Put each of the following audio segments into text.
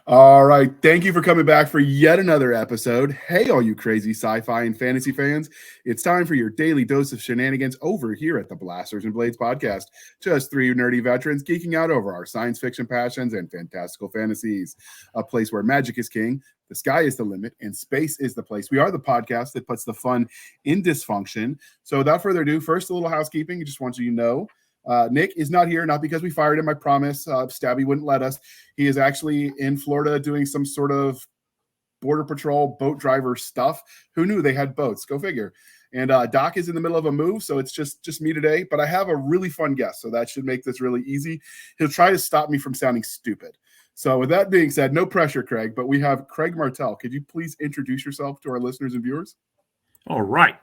All right. Thank you for coming back for yet another episode. Hey, all you crazy sci-fi and fantasy fans. It's time for your daily dose of shenanigans over here at the Blasters and Blades podcast. Just three nerdy veterans geeking out over our science fiction passions and fantastical fantasies. A place where magic is king, the sky is the limit, and space is the place. We are the podcast that puts the fun in dysfunction. So without further ado, first, a little housekeeping. I just want you to know Nick is not here, not because we fired him, I promise. Stabby wouldn't let us. He is actually in Florida doing some sort of border patrol boat driver stuff. Who knew they had boats? Go figure. And Doc is in the middle of a move, so it's just me today. But I have a really fun guest, so that should make this really easy. He'll try to stop me from sounding stupid. So with that being said, no pressure, Craig, but we have Craig Martelle. Could you please introduce yourself to our listeners and viewers? All right.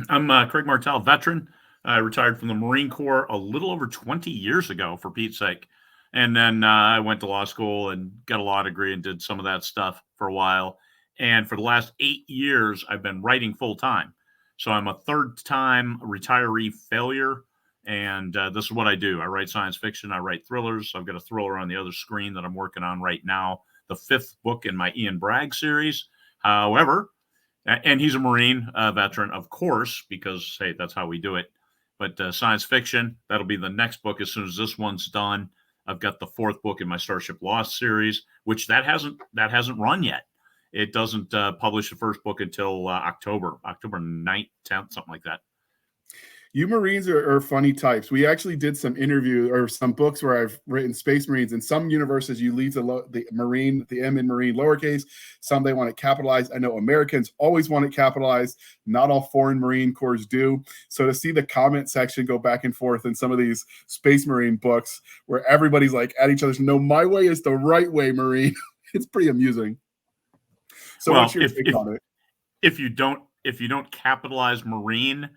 I'm Craig Martelle, veteran. I retired from the Marine Corps a little over 20 years ago, for Pete's sake. And then I went to law school and got a law degree and did some of that stuff for a while. And for the last 8 years, I've been writing full time. So I'm a third-time retiree failure. And this is what I do. I write science fiction. I write thrillers. I've got a thriller on the other screen that I'm working on right now, the 5th book in my Ian Bragg series. However, and he's a Marine veteran, of course, because, hey, that's how we do it. But science fiction, that'll be the next book as soon as this one's done. I've got the 4th book in my Starship Lost series, which that hasn't run yet. It doesn't publish the first book until October 9th, 10th, something like that. You Marines are funny types. We actually did some interview or some books where I've written Space Marines. In some universes, you leave the Marine, the M in Marine lowercase. Some they want it capitalized. I know Americans always want it capitalized. Not all foreign Marine Corps do. So to see the comment section go back and forth in some of these Space Marine books where everybody's like at each other's, no, my way is the right way, Marine. It's pretty amusing. So well, what's your take on it? If you don't capitalize Marine,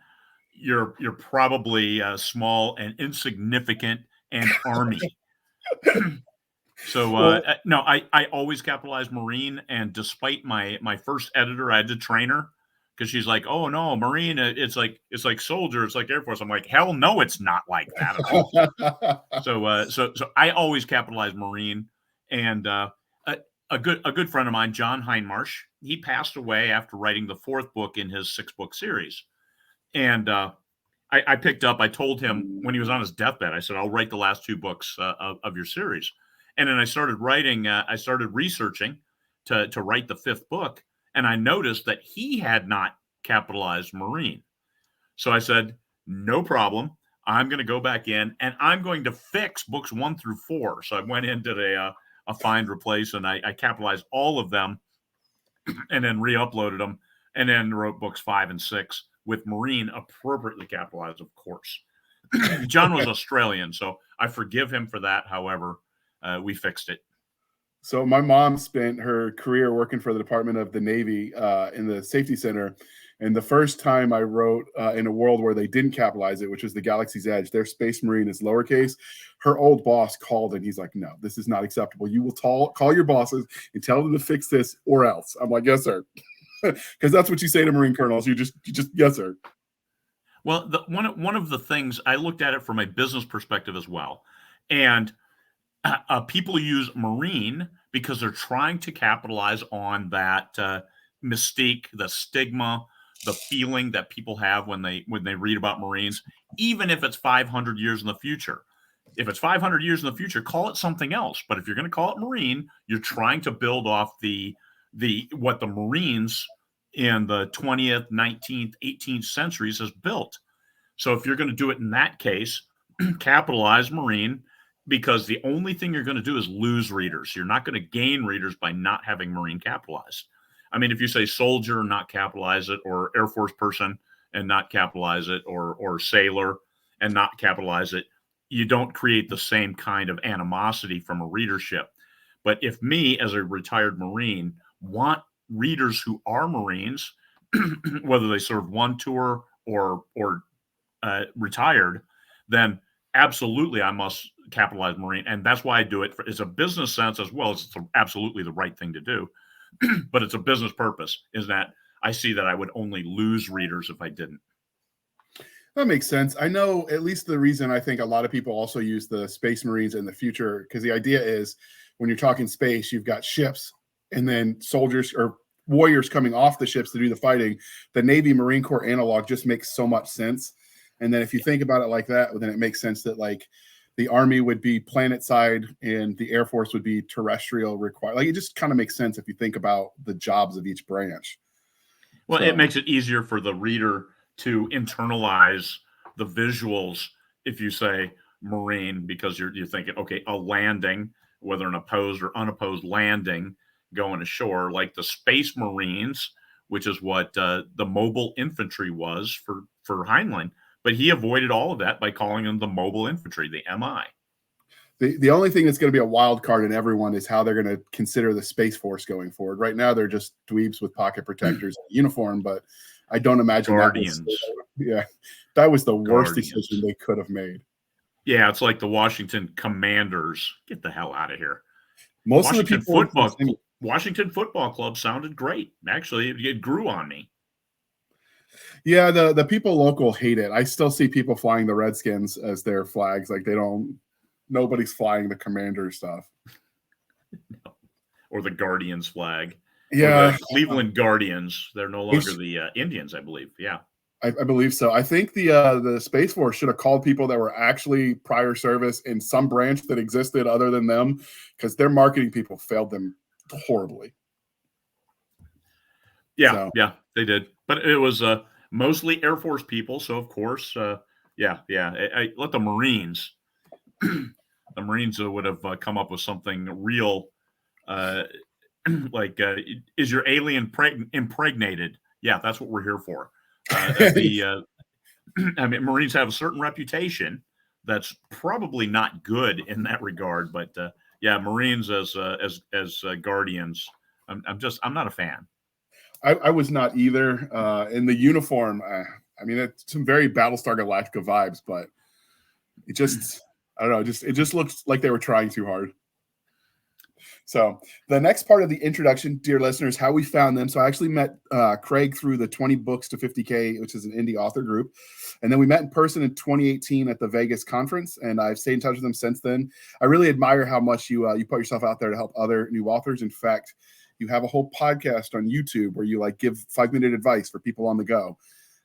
you're probably small and insignificant and Army. So no, I always capitalize Marine, and despite my first editor, I had to train her because she's like, oh no, Marine, it's like soldier, it's like Air Force. I'm like, hell no, it's not like that at all. So I always capitalize Marine, and a good friend of mine, John Hindmarsh, he passed away after writing the 4th book in his 6-book series. And I picked up, I told him when he was on his deathbed, I said, I'll write the last 2 books of your series. And then I started writing, I started researching to write the 5th book. And I noticed that he had not capitalized Marine. So I said, no problem. I'm going to go back in and I'm going to fix books 1 through 4. So I went in, did a find, replace, and I capitalized all of them and then re-uploaded them and then wrote books 5 and 6 with Marine appropriately capitalized, of course. John was Australian, so I forgive him for that. However, we fixed it. So my mom spent her career working for the Department of the Navy in the Safety Center. And the first time I wrote in a world where they didn't capitalize it, which was the Galaxy's Edge, their Space Marine is lowercase. Her old boss called and he's like, no, this is not acceptable. You will call your bosses and tell them to fix this or else. I'm like, yes, sir. Because that's what you say to Marine colonels. You just yes, sir. Well, one of the things I looked at it from a business perspective as well, and people use Marine because they're trying to capitalize on that mystique, the stigma, the feeling that people have when they read about Marines, even if it's 500 years in the future. If it's 500 years in the future, call it something else. But if you're going to call it Marine, you're trying to build off what the Marines in the 20th, 19th, 18th centuries has built. So if you're going to do it in that case, capitalize Marine, because the only thing you're going to do is lose readers. You're not going to gain readers by not having Marine capitalized. I mean, if you say soldier and not capitalize it, or Air Force person and not capitalize it, or sailor and not capitalize it, you don't create the same kind of animosity from a readership. But if me, as a retired Marine, want readers who are Marines, whether they served 1 tour or retired, then absolutely I must capitalize Marine. And that's why I do it. It's a business sense as well as it's absolutely the right thing to do. But it's a business purpose, is that I see that I would only lose readers if I didn't. That makes sense. I know at least the reason I think a lot of people also use the Space Marines in the future, because the idea is when you're talking space, you've got ships and then soldiers or warriors coming off the ships to do the fighting. The Navy Marine Corps analog just makes so much sense. And then if you think about it like that, then it makes sense that like the Army would be planet side and the Air Force would be terrestrial required. Like it just kind of makes sense if you think about the jobs of each branch. Well, it makes it easier for the reader to internalize the visuals if you say Marine, because you're thinking, okay, a landing, whether an opposed or unopposed landing going ashore, like the Space Marines, which is what the mobile infantry was for Heinlein. But he avoided all of that by calling them the mobile infantry, the MI. The only thing that's going to be a wild card in everyone is how they're going to consider the Space Force going forward. Right now, they're just dweebs with pocket protectors and uniform, but I don't imagine Guardians. That was the worst decision they could have made. Yeah, it's like the Washington Commanders. Get the hell out of here. Most of the people Washington Football Club sounded great. Actually, it grew on me. Yeah, the people local hate it. I still see people flying the Redskins as their flags. Like nobody's flying the Commander stuff. Or the Guardians flag. Yeah. Or the Cleveland Guardians. They're no longer the Indians, I believe. Yeah. I believe so. I think the Space Force should have called people that were actually prior service in some branch that existed other than them, because their marketing people failed them horribly. Yeah, they did. But it was mostly Air Force people, so of course, I let the Marines. The Marines would have come up with something real, like, is your alien impregnated? Yeah, that's what we're here for. I mean, Marines have a certain reputation that's probably not good in that regard, but Marines as guardians, I'm not a fan. I was not either. In the uniform, I mean, it's some very Battlestar Galactica vibes, but it just, I don't know, it just looks like they were trying too hard. So the next part of the introduction, dear listeners, how we found them. So I actually met Craig through the 20 Books to 50K, which is an indie author group. And then we met in person in 2018 at the Vegas conference, and I've stayed in touch with them since then. I really admire how much you put yourself out there to help other new authors. In fact, you have a whole podcast on YouTube where you like give 5-minute advice for people on the go.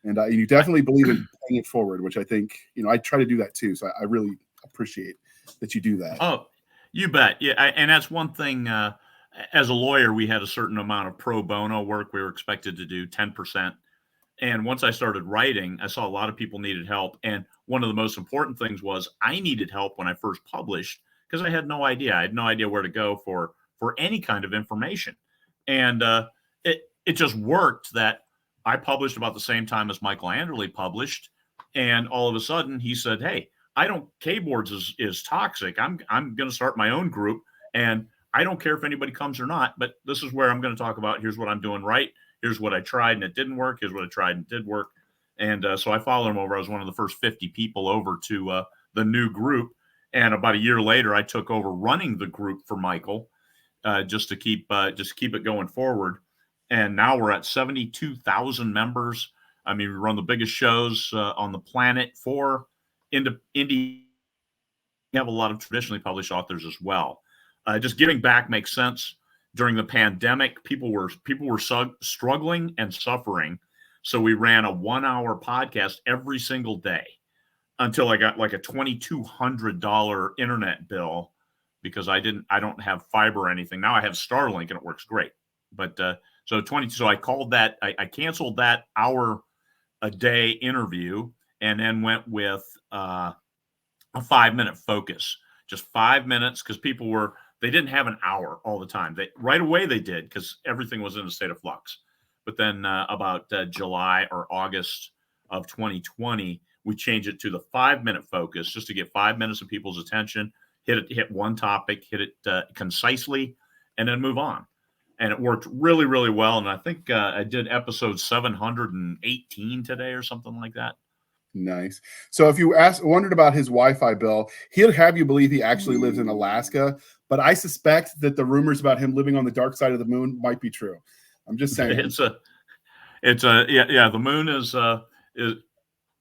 And you definitely believe in paying it forward, which I think, I try to do that too. So I really appreciate that you do that. Oh, you bet. Yeah. And that's one thing, as a lawyer, we had a certain amount of pro bono work. We were expected to do 10%. And once I started writing, I saw a lot of people needed help. And one of the most important things was I needed help when I first published, because I had no idea. I had no idea where to go for any kind of information. And it just worked that I published about the same time as Michael Handley published. And all of a sudden he said, hey, K-boards is toxic. I'm going to start my own group, and I don't care if anybody comes or not, but this is where I'm going to talk about, here's what I'm doing right. Here's what I tried and it didn't work. Here's what I tried and did work. And so I followed him over. I was one of the first 50 people over to the new group. And about a year later, I took over running the group for Michael, just to keep it going forward. And now we're at 72,000 members. I mean, we run the biggest shows on the planet for indie. We have a lot of traditionally published authors as well. Just giving back makes sense. During the pandemic, people were struggling and suffering. So we ran a 1-hour podcast every single day until I got like a $2,200 internet bill, because I don't have fiber or anything. Now I have Starlink and it works great. But so I called that, I canceled that hour a day interview and then went with a 5-minute focus, just 5 minutes, because they didn't have an hour all the time. Right away they did, because everything was in a state of flux. But then about July or August of 2020, we changed it to the 5-minute focus, just to get 5 minutes of people's attention, hit one topic, hit it concisely, and then move on. And it worked really, really well. And I think I did episode 718 today or something like that. Nice. So if you wondered about his Wi-Fi bill, he'll have you believe he actually lives in Alaska. But I suspect that the rumors about him living on the dark side of the moon might be true. I'm just saying. The moon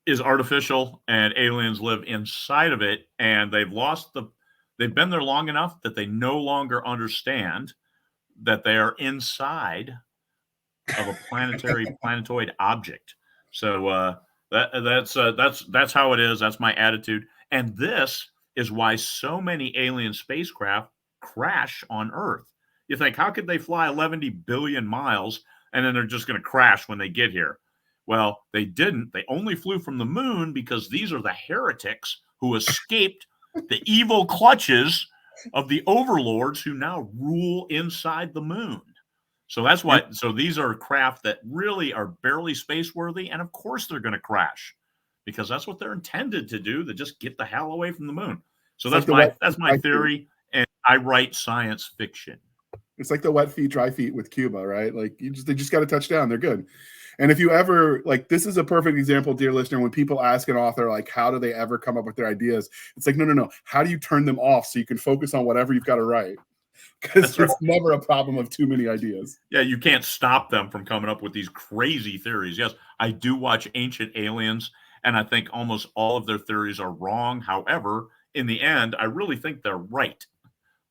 is artificial, and aliens live inside of it, and they've lost They've been there long enough that they no longer understand that they are inside of a planetoid object. So that's how it is. That's my attitude. And this is why so many alien spacecraft crash on Earth. You think, how could they fly 11 billion miles and then they're just going to crash when they get here? Well, they didn't. They only flew from the moon because these are the heretics who escaped the evil clutches of the overlords who now rule inside the moon. So that's why. So these are craft that really are barely space worthy, and of course they're going to crash because that's what they're intended to do. To just get the hell away from the moon. So that's my theory, and I write science fiction. It's like the wet feet, dry feet with Cuba, right? Like they just got to touch down. They're good. And if you ever this is a perfect example, dear listener, when people ask an author, like, how do they ever come up with their ideas? It's like, no. How do you turn them off so you can focus on whatever you've got to write? Because it's never a problem of too many ideas. Yeah, you can't stop them from coming up with these crazy theories. Yes, I do watch Ancient Aliens, and I think almost all of their theories are wrong. However, in the end, I really think they're right.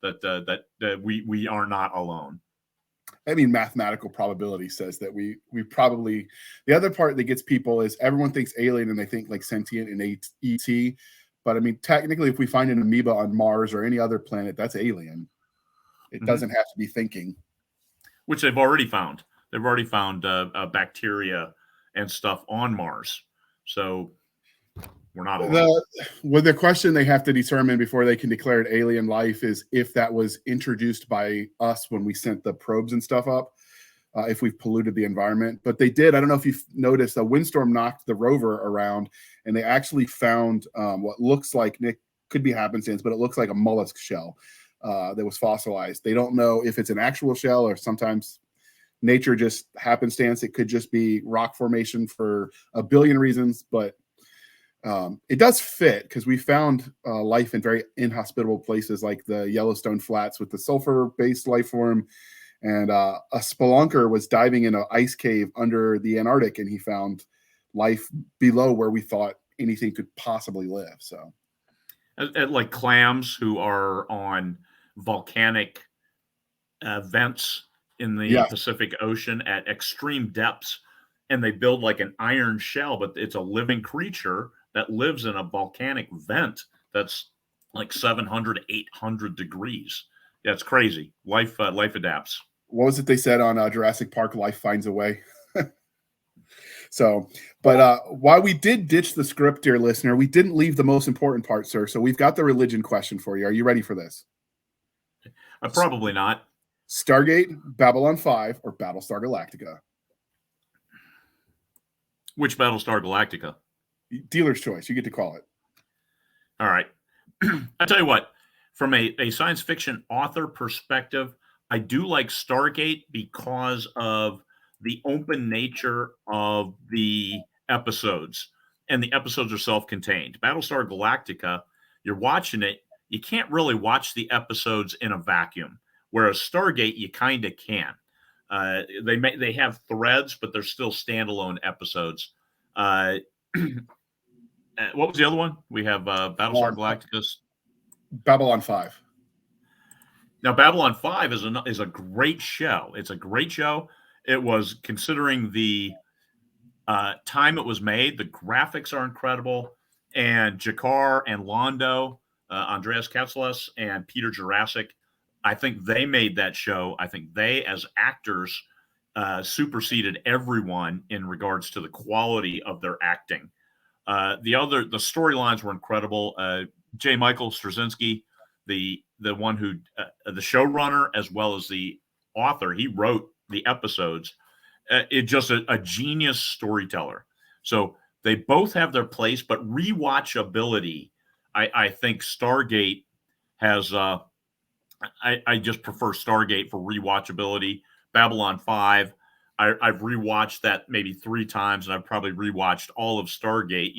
That we are not alone. I mean, mathematical probability says that we probably. The other part that gets people is everyone thinks alien and they think like sentient and ET. But I mean, technically, if we find an amoeba on Mars or any other planet, that's alien. It doesn't have to be thinking. Which they've already found. They've already found bacteria and stuff on Mars. So we're not alone. The question they have to determine before they can declare it alien life is if that was introduced by us when we sent the probes and stuff up, if we've polluted the environment. But they did. I don't know if you've noticed, a windstorm knocked the rover around, and they actually found what looks like, Nick, could be happenstance, but it looks like a mollusk shell that was fossilized. They don't know if it's an actual shell or sometimes nature just happenstance. It could just be rock formation for a billion reasons, but it does fit because we found life in very inhospitable places like the Yellowstone Flats with the sulfur-based life form. And a spelunker was diving in an ice cave under the Antarctic, and he found life below where we thought anything could possibly live. So, like clams who are on volcanic vents in the Pacific Ocean at extreme depths, and they build like an iron shell, but it's a living creature that lives in a volcanic vent that's like 700, 800 degrees. Yeah, it's crazy. Life adapts. What was it they said on Jurassic Park? Life finds a way. So, but while we did ditch the script, dear listener, we didn't leave the most important part, sir. So we've got the religion question for you. Are you ready for this? Probably not. Stargate, Babylon 5, or Battlestar Galactica? Which Battlestar Galactica? Dealer's choice. You get to call it. All right. I tell you what, from a science fiction author perspective, I do like Stargate because of the open nature of the episodes, and the episodes are self-contained. Battlestar Galactica, you're watching it, you can't really watch the episodes in a vacuum, whereas Stargate, you kind of can. They have threads, but they're still standalone episodes. What was the other one? We have Battlestar Galactica's Babylon 5. Now, Babylon 5 is a great show. It's a great show. It was, considering the time it was made, the graphics are incredible. And Jakar and Londo, Andreas Katsulas and Peter Jurasik, I think they made that show. I think they, as actors, superseded everyone in regards to the quality of their acting. The storylines were incredible. J. Michael Straczynski, the one who the showrunner as well as the author, he wrote the episodes. It's just a genius storyteller. So they both have their place, but rewatchability, I think Stargate has. I just prefer Stargate for rewatchability. Babylon 5, I've rewatched that maybe 3 times, and I've probably rewatched all of Stargate.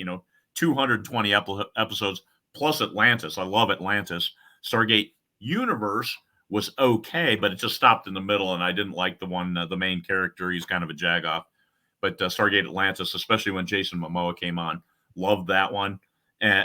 220 episodes plus Atlantis. I love Atlantis. Stargate Universe was okay, but it just stopped in the middle, and I didn't like the main character. He's kind of a jagoff. But Stargate Atlantis, especially when Jason Momoa came on, loved that one.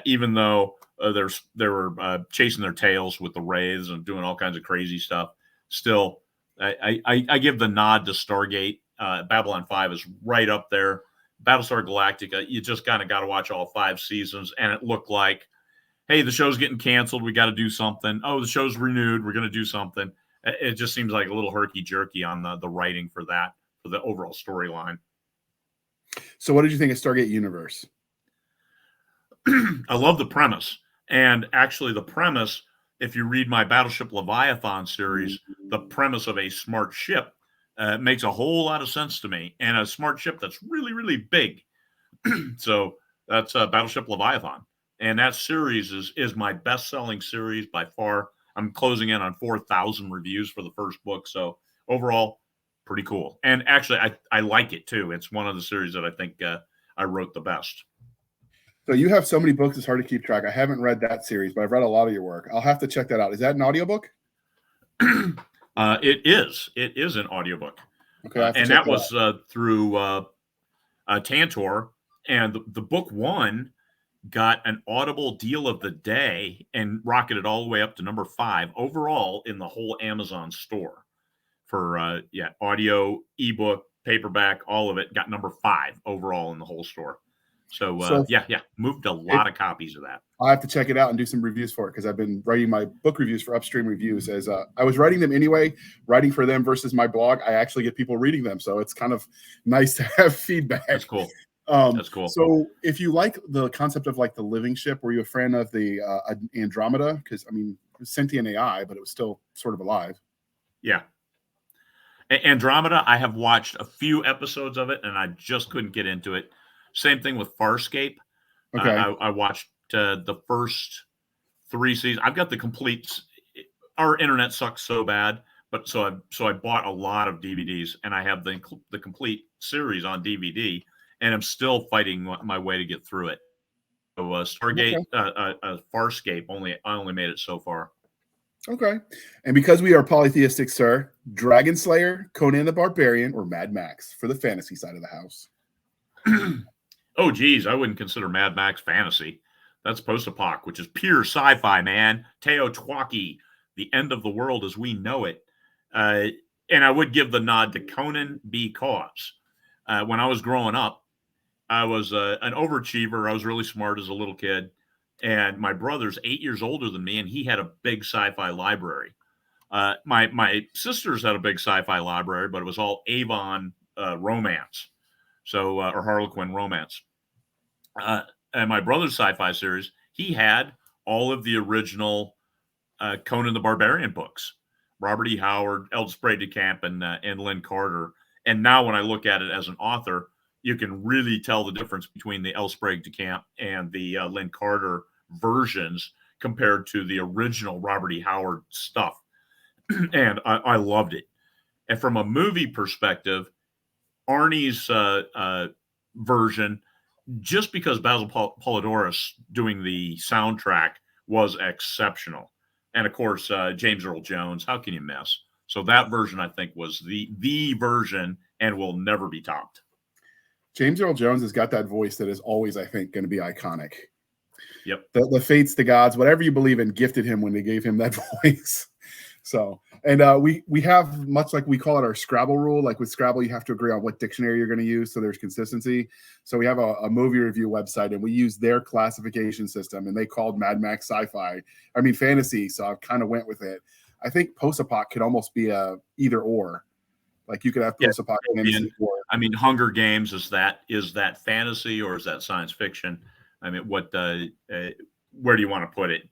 Even though they were chasing their tails with the wraiths and doing all kinds of crazy stuff. Still, I give the nod to Stargate. Babylon 5 is right up there. Battlestar Galactica, you just kind of got to watch all 5 seasons, and it looked like, hey, the show's getting canceled. We got to do something. Oh, the show's renewed. We're going to do something. It just seems like a little herky-jerky on the writing for that, for the overall storyline. So what did you think of Stargate Universe? I love the premise. And actually, the premise, if you read my Battleship Leviathan series, the premise of a smart ship makes a whole lot of sense to me. And a smart ship that's really, really big. So that's Battleship Leviathan. And that series is my best-selling series by far. I'm closing in on 4,000 reviews for the first book. So overall, pretty cool. And actually, I like it, too. It's one of the series that I think I wrote the best. So you have so many books, it's hard to keep track. I haven't read that series, but I've read a lot of your work. I'll have to check that out. Is that an audiobook? It is. It is an audiobook. Okay, and that was through Tantor. And the book 1 got an Audible deal of the day and rocketed all the way up to number 5 overall in the whole Amazon store for audio, ebook, paperback, all of it got number 5 overall in the whole store. So moved a lot of copies of that. I'll have to check it out and do some reviews for it, because I've been writing my book reviews for Upstream Reviews. As I was writing them anyway, writing for them versus my blog, I actually get people reading them. So it's kind of nice to have feedback. That's cool. That's cool. So if you like the concept of like the living ship, were you a fan of the Andromeda? Because, I mean, it was sentient AI, but it was still sort of alive. Yeah. Andromeda, I have watched a few episodes of it, and I just couldn't get into it. Same thing with Farscape. Okay. I watched the first 3 seasons. I've got the complete. Our internet sucks so bad, but so I bought a lot of DVDs, and I have the complete series on DVD, and I'm still fighting my way to get through it. So Stargate, Farscape, I only made it so far. Okay. And because we are polytheistic, sir, Dragon Slayer, Conan the Barbarian, or Mad Max for the fantasy side of the house? Oh, geez, I wouldn't consider Mad Max fantasy. That's post-apoc, which is pure sci-fi, man. Teotihuacan, the end of the world as we know it. And I would give the nod to Conan because when I was growing up, I was an overachiever. I was really smart as a little kid. And my brother's 8 years older than me, and he had a big sci-fi library. My sisters had a big sci-fi library, but it was all Avon romance. So, or Harlequin romance. And my brother's sci-fi series, he had all of the original Conan the Barbarian books, Robert E. Howard, Eldest Brade de Camp, and Lynn Carter. And now when I look at it as an author, you can really tell the difference between the Eldest Brade de Camp and the Lynn Carter versions compared to the original Robert E. Howard stuff. And I loved it. And from a movie perspective, Arnie's version, just because Basil Polidorus doing the soundtrack was exceptional. And of course, James Earl Jones, how can you miss? So that version, I think, was the version and will never be topped. James Earl Jones has got that voice that is always, I think, going to be iconic. Yep. The fates, the gods, whatever you believe in, gifted him when they gave him that voice. So, and we have, much like we call it our Scrabble rule, like with Scrabble, you have to agree on what dictionary you're going to use, so there's consistency. So we have a movie review website, and we use their classification system, and they called Mad Max fantasy, so I kind of went with it. I think post-apoc could almost be a either or. Like you could have post-apoc fantasy. I mean, Hunger Games, is that fantasy or is that science fiction? I mean, where do you want to put it?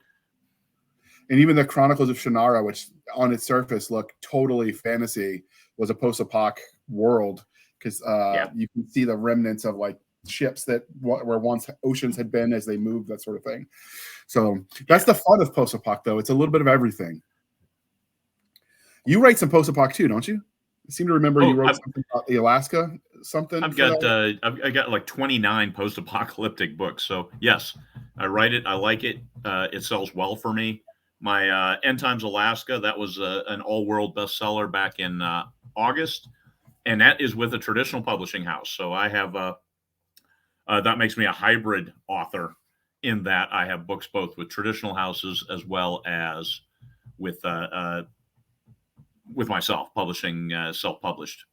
And even the Chronicles of Shannara, which on its surface looked totally fantasy, was a post-apoc world, because you can see the remnants of like ships that where once oceans had been as they moved, that sort of thing. So that's the fun of post-apoc, though. It's a little bit of everything. You write some post-apoc too, don't you? I seem to remember you wrote something about the Alaska something. I've got like 29 post-apocalyptic books. So yes, I write it. I like it. It sells well for me. My End Times Alaska, that was an all-world bestseller back in August, and that is with a traditional publishing house. So I have that makes me a hybrid author, in that I have books both with traditional houses as well as with myself publishing, self-published.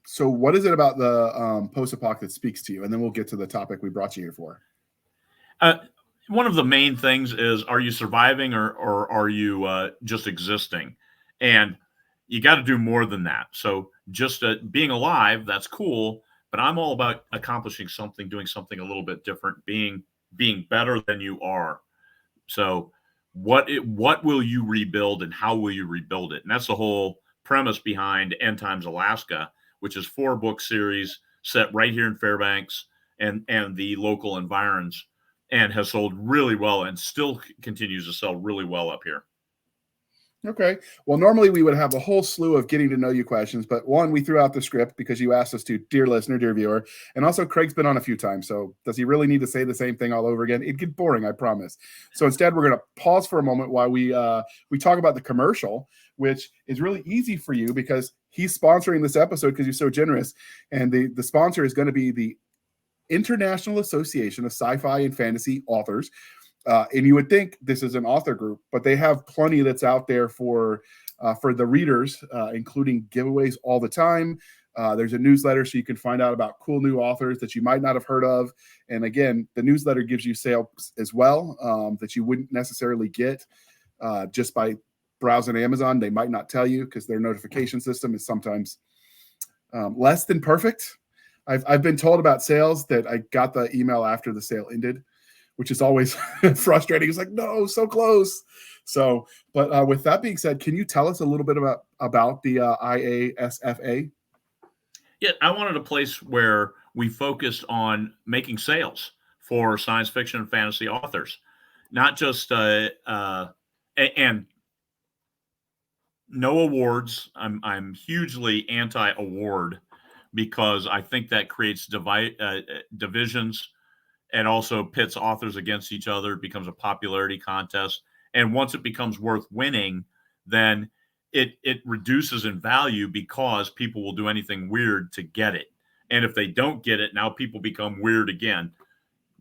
So what is it about the post-apoc that speaks to you? And then we'll get to the topic we brought you here for. One of the main things is, are you surviving or are you just existing? And you got to do more than that. So just being alive, that's cool. But I'm all about accomplishing something, doing something a little bit different, being better than you are. So what will you rebuild and how will you rebuild it? And that's the whole premise behind End Times Alaska, which is 4-book series set right here in Fairbanks and the local environs, and has sold really well and still continues to sell really well up here. Okay. Well, normally we would have a whole slew of getting to know you questions, but one, we threw out the script because you asked us to, dear listener, dear viewer. And also Craig's been on a few times. So does he really need to say the same thing all over again? It'd get boring, I promise. So instead, we're going to pause for a moment while we talk about the commercial, which is really easy for you because he's sponsoring this episode because you're so generous. And the sponsor is going to be the International Association of Sci-Fi and Fantasy Authors. And you would think this is an author group, but they have plenty that's out there for the readers, including giveaways all the time. There's a newsletter so you can find out about cool new authors that you might not have heard of. And again, the newsletter gives you sales as well that you wouldn't necessarily get just by browsing Amazon. They might not tell you because their notification system is sometimes less than perfect. I've been told about sales that I got the email after the sale ended, which is always frustrating. It's like, no, so close. So, but with that being said, can you tell us a little bit about the IASFA? Yeah, I wanted a place where we focused on making sales for science fiction and fantasy authors, not just and no awards. I'm hugely anti-award because I think that creates divisions. And also pits authors against each other. It becomes a popularity contest. And once it becomes worth winning, then it reduces in value because people will do anything weird to get it. And if they don't get it, now people become weird again.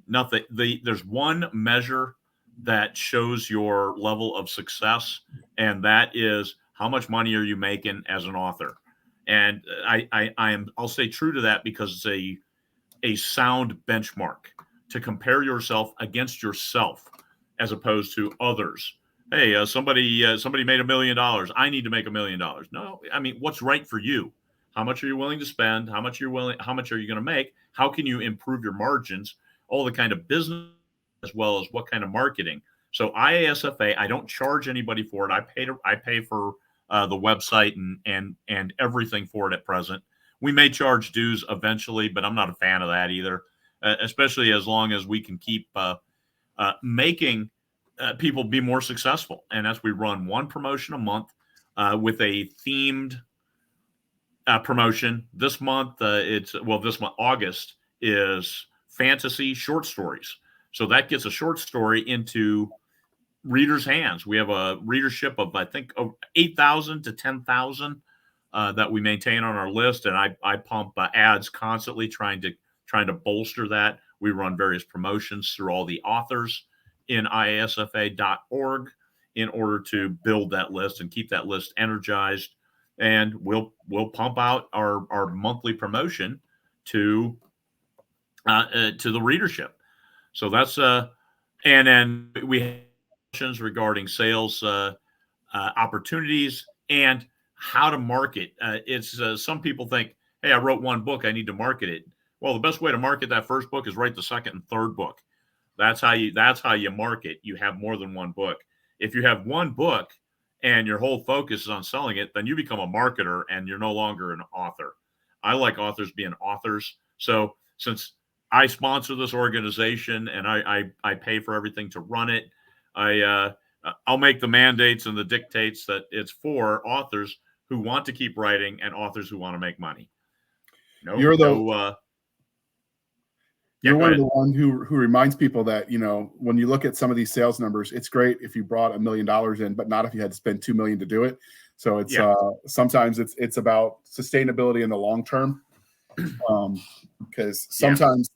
There's one measure that shows your level of success, and that is how much money are you making as an author. And I'll stay true to that because it's a sound benchmark to compare yourself against yourself as opposed to others. Hey, somebody made $1 million. I need to make $1 million. No, I mean, what's right for you? How much are you willing to spend? How much are you going to make? How can you improve your margins? All the kind of business as well as what kind of marketing. So IASFA, I don't charge anybody for it. I pay for the website and everything for it at present. We may charge dues eventually, but I'm not a fan of that either. Especially as long as we can keep making people be more successful. And as we run one promotion a month with a themed promotion. This month, August is fantasy short stories. So that gets a short story into readers' hands. We have a readership of, I think, 8,000 to 10,000 that we maintain on our list. And I pump ads constantly trying to bolster that. We run various promotions through all the authors in iasfa.org in order to build that list and keep that list energized. And we'll pump out our monthly promotion to the readership. So that's and then we have questions regarding sales opportunities and how to market. It's some people think, hey, I wrote one book, I need to market it. Well, the best way to market that first book is write the second and third book. That's how you market. You have more than one book. If you have one book and your whole focus is on selling it, then you become a marketer and you're no longer an author. I like authors being authors. So since I sponsor this organization and I pay for everything to run it, I'll make the mandates and the dictates that it's for authors who want to keep writing and authors who want to make money. You're one of the one who reminds people that, when you look at some of these sales numbers, it's great if you brought $1 million in, but not if you had to spend $2 million to do it. So it's sometimes it's about sustainability in the long term, because sometimes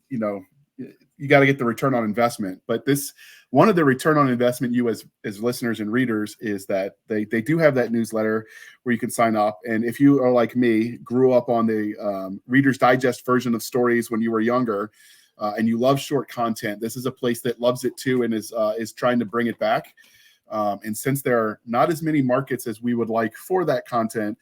you got to get the return on investment. But one of the return on investment you as listeners and readers is that they do have that newsletter where you can sign up. And if you are like me, grew up on the Reader's Digest version of stories when you were younger, and you love short content, this is a place that loves it too and is trying to bring it back. And since there are not as many markets as we would like for that content,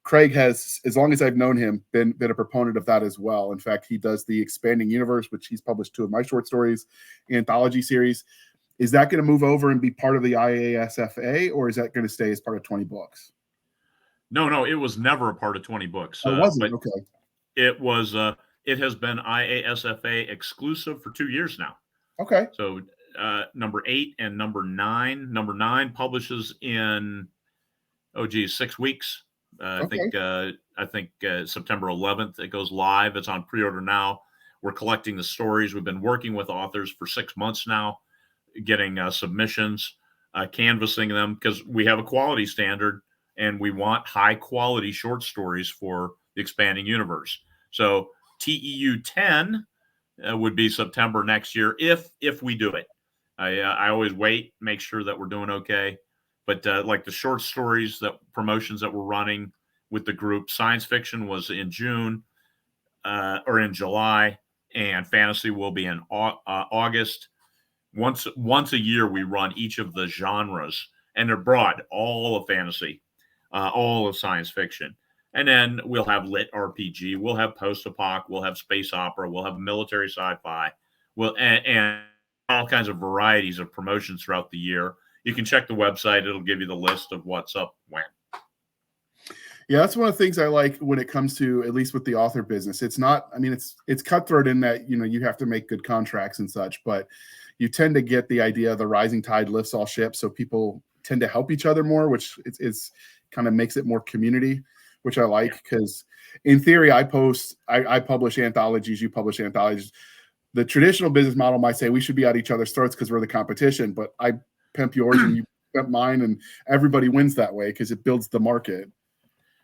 Craig has, as long as I've known him, been a proponent of that as well. In fact, he does the Expanding Universe, which he's published 2 of my short stories anthology series. Is that going to move over and be part of the IASFA, or is that going to stay as part of 20 books? No, it was never a part of 20 books. Oh, wasn't? Okay. It was. It has been IASFA exclusive for 2 years now. Okay. So number 8 and number 9. Number 9 publishes in 6 weeks. Okay. I think September 11th it goes live. It's on pre-order now. We're collecting the stories. We've been working with authors for 6 months now, getting submissions, canvassing them, because we have a quality standard and we want high quality short stories for the Expanding Universe. So TEU 10 would be September next year if we do it. I always wait, make sure that we're doing okay. But like the short stories, promotions that we're running with the group, science fiction was in June or in July, and fantasy will be in August. Once a year, we run each of the genres, and they're broad, all of fantasy, all of science fiction. And then we'll have lit RPG, we'll have post-apoc, we'll have space opera, we'll have military sci-fi, and all kinds of varieties of promotions throughout the year. You can check the website. It'll give you the list of what's up when. Yeah, that's one of the things I like when it comes to, at least with the author business. It's not, I mean, it's cutthroat in that, you have to make good contracts and such, but you tend to get the idea of the rising tide lifts all ships. So people tend to help each other more, which is kind of makes it more community, which I like, because in theory, I publish anthologies, you publish anthologies. The traditional business model might say we should be at each other's throats because we're the competition, but I pimp yours and you pimp mine, and everybody wins that way because it builds the market.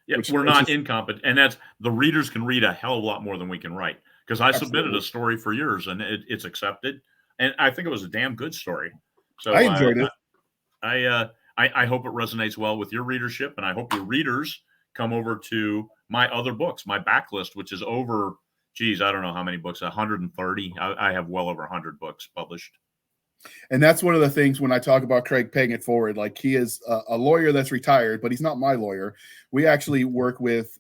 Yeah, we're not incompetent, and that's the readers can read a hell of a lot more than we can write. Because I submitted a story for yours, and it's accepted, and I think it was a damn good story. So I enjoyed it. I hope it resonates well with your readership, and I hope your readers come over to my other books, my backlist, which is over, I don't know how many books, 130. I have well over 100 books published. And that's one of the things when I talk about Craig paying it forward, like he is a lawyer that's retired, but he's not my lawyer. We actually work with,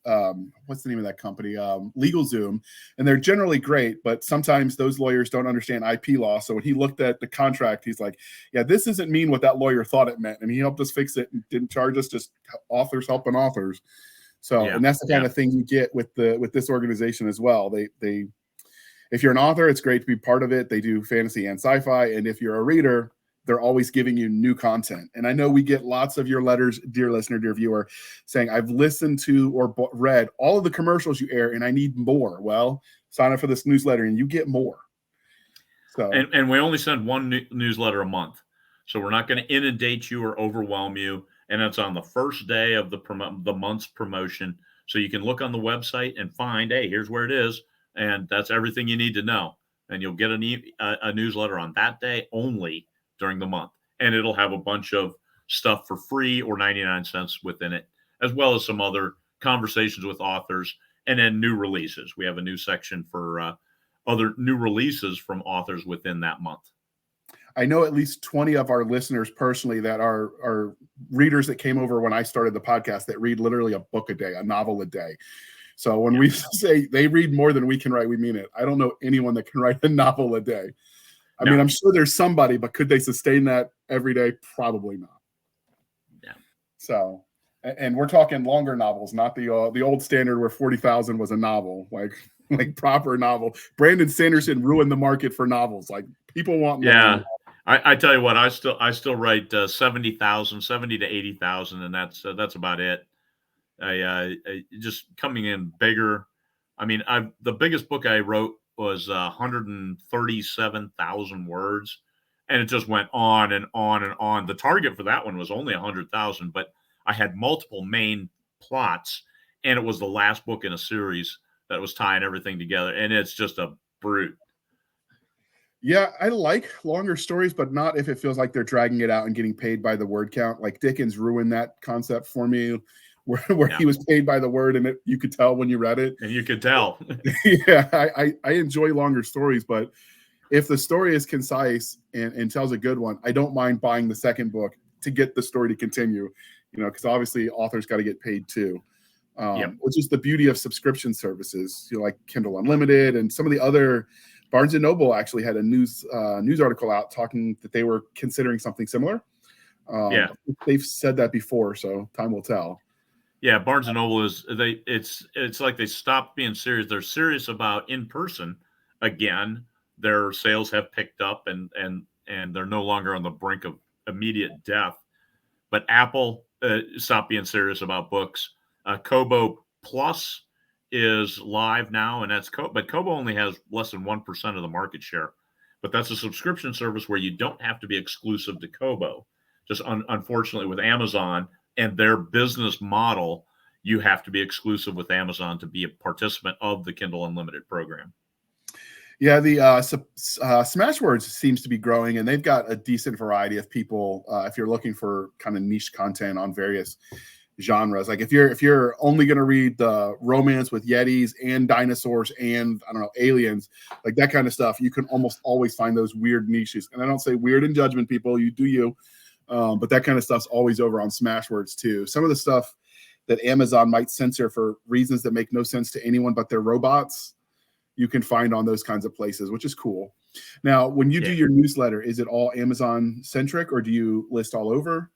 what's the name of that company? LegalZoom, and they're generally great, but sometimes those lawyers don't understand IP law. So when he looked at the contract, he's like, yeah, this doesn't mean what that lawyer thought it meant. And he helped us fix it and didn't charge us, just authors helping authors. So, and that's the kind of thing you get with this organization as well. They if you're an author, it's great to be part of it. They do fantasy and sci-fi. And if you're a reader, they're always giving you new content. And I know we get lots of your letters, dear listener, dear viewer, saying, I've listened to or read all of the commercials you air and I need more. Well, sign up for this newsletter and you get more. So, and we only send one newsletter a month. So we're not going to inundate you or overwhelm you. And it's on the first day of the month's promotion. So you can look on the website and find, hey, here's where it is. And that's everything you need to know. And you'll get a newsletter on that day only during the month. And it'll have a bunch of stuff for free or 99 cents within it, as well as some other conversations with authors and then new releases. We have a new section for other new releases from authors within that month. I know at least 20 of our listeners personally that are readers that came over when I started the podcast that read literally a book a day, a novel a day. So when we say they read more than we can write, we mean it. I don't know anyone that can write a novel a day. I mean, I'm sure there's somebody, but could they sustain that every day? Probably not. Yeah. So, and we're talking longer novels, not the old standard where 40,000 was a novel, like proper novel. Brandon Sanderson ruined the market for novels. Like people want. Yeah. I tell you what, I still write 70,000, 70 to 80,000, and that's about it. I just coming in bigger. I mean, the biggest book I wrote was 137,000 words, and it just went on and on and on. The target for that one was only 100,000, but I had multiple main plots, and it was the last book in a series that was tying everything together, and it's just a brute. Yeah, I like longer stories, but not if it feels like they're dragging it out and getting paid by the word count. Like Dickens ruined that concept for me, where Yeah, he was paid by the word, and you could tell when you read it. and you could tell. Yeah, I enjoy longer stories, but if the story is concise and tells a good one, I don't mind buying the second book to get the story to continue. Because obviously authors got to get paid too. Yep. Which is the beauty of subscription services, like Kindle Unlimited and some of the other. Barnes and Noble actually had a news article out talking that they were considering something similar. Yeah. They've said that before, so time will tell. Yeah, Barnes and Noble it's like they stopped being serious. They're serious about in person again. Their sales have picked up and they're no longer on the brink of immediate death. But Apple stopped being serious about books. Kobo Plus is live now, and but Kobo only has less than 1% of the market share. But that's a subscription service where you don't have to be exclusive to Kobo. Just unfortunately, with Amazon and their business model, you have to be exclusive with Amazon to be a participant of the Kindle Unlimited program. Yeah, the Smashwords seems to be growing, and they've got a decent variety of people. If you're looking for kind of niche content on various genres, like if you're only going to read the romance with yetis and dinosaurs and I don't know aliens, like that kind of stuff, you can almost always find those weird niches. And I don't say weird in judgment, people. You do you, but that kind of stuff's always over on Smashwords too. Some of the stuff that Amazon might censor for reasons that make no sense to anyone but their robots, you can find on those kinds of places, which is cool. Now, when you do your newsletter, is it all Amazon centric or do you list all over?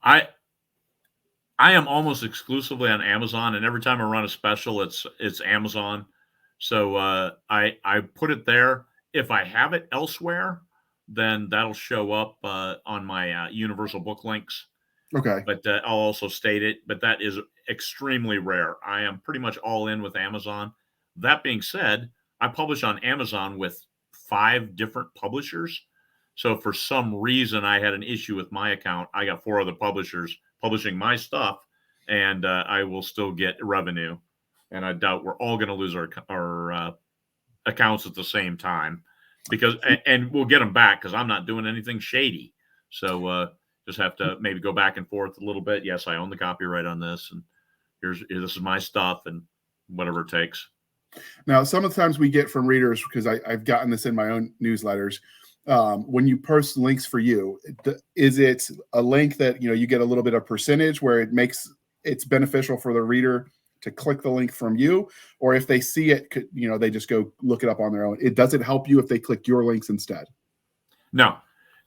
I am almost exclusively on Amazon, and every time I run a special, it's Amazon. So I put it there. If I have it elsewhere, then that'll show up on my Universal Book Links. Okay. But I'll also state it. But that is extremely rare. I am pretty much all in with Amazon. That being said, I publish on Amazon with 5 different publishers. So if for some reason I had an issue with my account, I got 4 other publishers publishing my stuff, and I will still get revenue. And I doubt we're all going to lose our accounts at the same time, because and we'll get them back because I'm not doing anything shady. So just have to maybe go back and forth a little bit. Yes, I own the copyright on this, and this is my stuff, and whatever it takes. Now, some of the times we get from readers, because I've gotten this in my own newsletters, when you post links for you, is it a link that you get a little bit of percentage where it's beneficial for the reader to click the link from you, or if they see it, they just go look it up on their own? Does it help you if they click your links instead? No,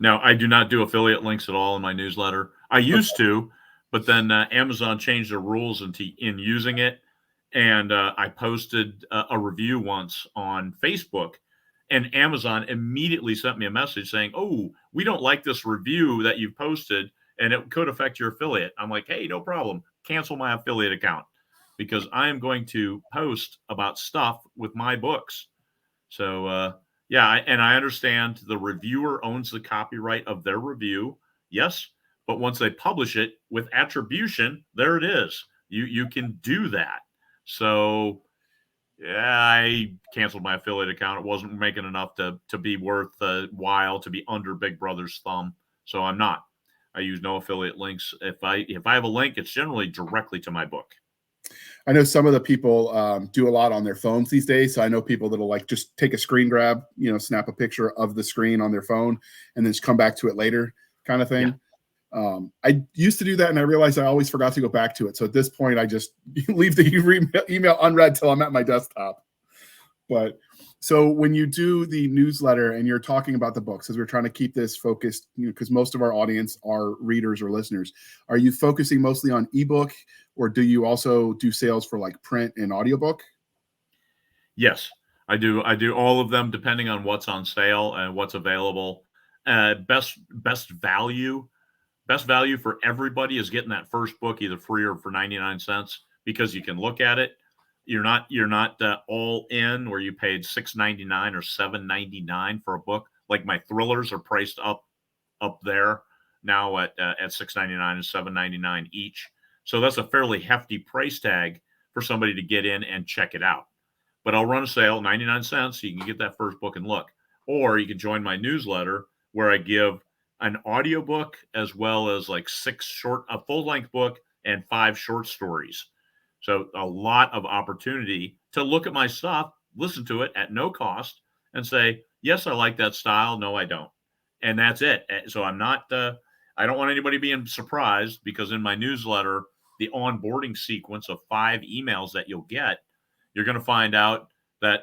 I do not do affiliate links at all in my newsletter. I used to, but then Amazon changed their rules in using it. And I posted a review once on Facebook, and Amazon immediately sent me a message saying, "Oh, we don't like this review that you've posted, and it could affect your affiliate." I'm like, "Hey, no problem. Cancel my affiliate account, because I am going to post about stuff with my books." So, and I understand the reviewer owns the copyright of their review. Yes, but once they publish it with attribution, there it is. You can do that. So yeah, I canceled my affiliate account. It wasn't making enough to be worth the while to be under Big Brother's thumb. So I'm not. I use no affiliate links. If I have a link, it's generally directly to my book. I know some of the people do a lot on their phones these days. So I know people that'll just take a screen grab, snap a picture of the screen on their phone and then just come back to it later, kind of thing. Yeah. I used to do that, and I realized I always forgot to go back to it. So at this point, I just leave the email unread till I'm at my desktop. But so when you do the newsletter and you're talking about the books, as we're trying to keep this focused, because most of our audience are readers or listeners, are you focusing mostly on ebook, or do you also do sales for like print and audiobook? Yes, I do. I do all of them depending on what's on sale and what's available. Best value. Best value for everybody is getting that first book either free or for 99 cents, because you can look at it. You're not all in where you paid $6.99 or $7.99 for a book. Like my thrillers are priced up there now at $6.99 and $7.99 each. So that's a fairly hefty price tag for somebody to get in and check it out. But I'll run a sale, 99 cents, so you can get that first book and look. or you can join my newsletter where I give an audiobook as well as like a full-length book and 5 short stories. So a lot of opportunity to look at my stuff, listen to it at no cost, and say, yes, I like that style. No, I don't. And that's it. So I'm not, I don't want anybody being surprised, because in my newsletter, the onboarding sequence of 5 emails that you'll get, you're going to find out that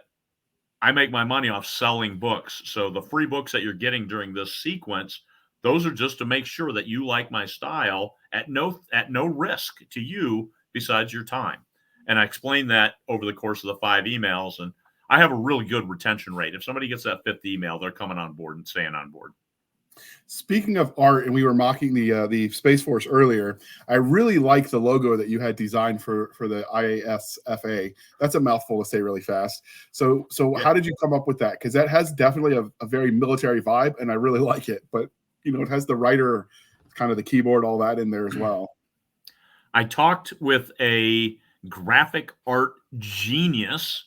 I make my money off selling books. So the free books that you're getting during this sequence, those are just to make sure that you like my style at no risk to you besides your time. And I explain that over the course of the 5 emails, and I have a really good retention rate. If somebody gets that 5th email, they're coming on board and staying on board. Speaking of art, and we were mocking the Space Force earlier, I really like the logo that you had designed for the IASFA. That's a mouthful to say really fast. So Yeah. How did you come up with that? Because that has definitely a very military vibe, and I really like it. But it has the writer, kind of the keyboard, all that in there as well. I talked with a graphic art genius,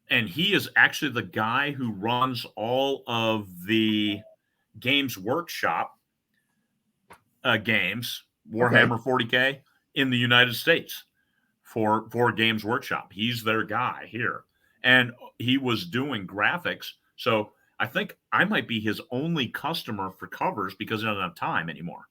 and he is actually the guy who runs all of the Games Workshop games, Warhammer 40K, in the United States for Games Workshop. He's their guy here, and he was doing graphics. So I think I might be his only customer for covers because he doesn't have time anymore,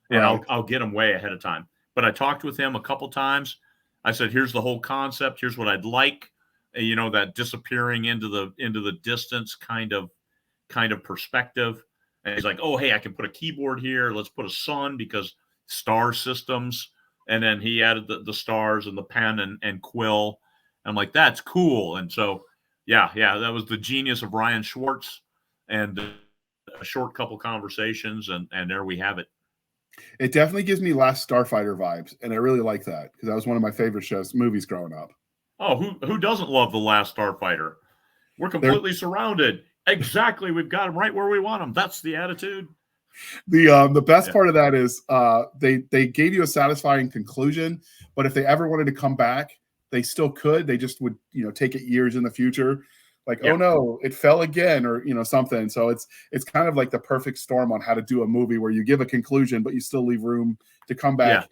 and Right. I'll get him way ahead of time. But I talked with him a couple times. I said, "Here's the whole concept. Here's what I'd like." That disappearing into the distance kind of perspective. And he's like, "Oh, hey, I can put a keyboard here. Let's put a sun because star systems." And then he added the stars and the pen and quill. I'm like, "That's cool." And so, yeah, that was the genius of Ryan Schwartz, and a short couple conversations, and there we have it. It definitely gives me Last Starfighter vibes, and I really like that because that was one of my favorite movies growing up. Oh, who doesn't love The Last Starfighter? We're completely surrounded. Exactly. We've got them right where we want them. That's the attitude. The best part of that is they gave you a satisfying conclusion, but if they ever wanted to come back, they still could. They just would take it years in the future. Like, oh no, it fell again, or something. So it's kind of like the perfect storm on how to do a movie where you give a conclusion, but you still leave room to come back.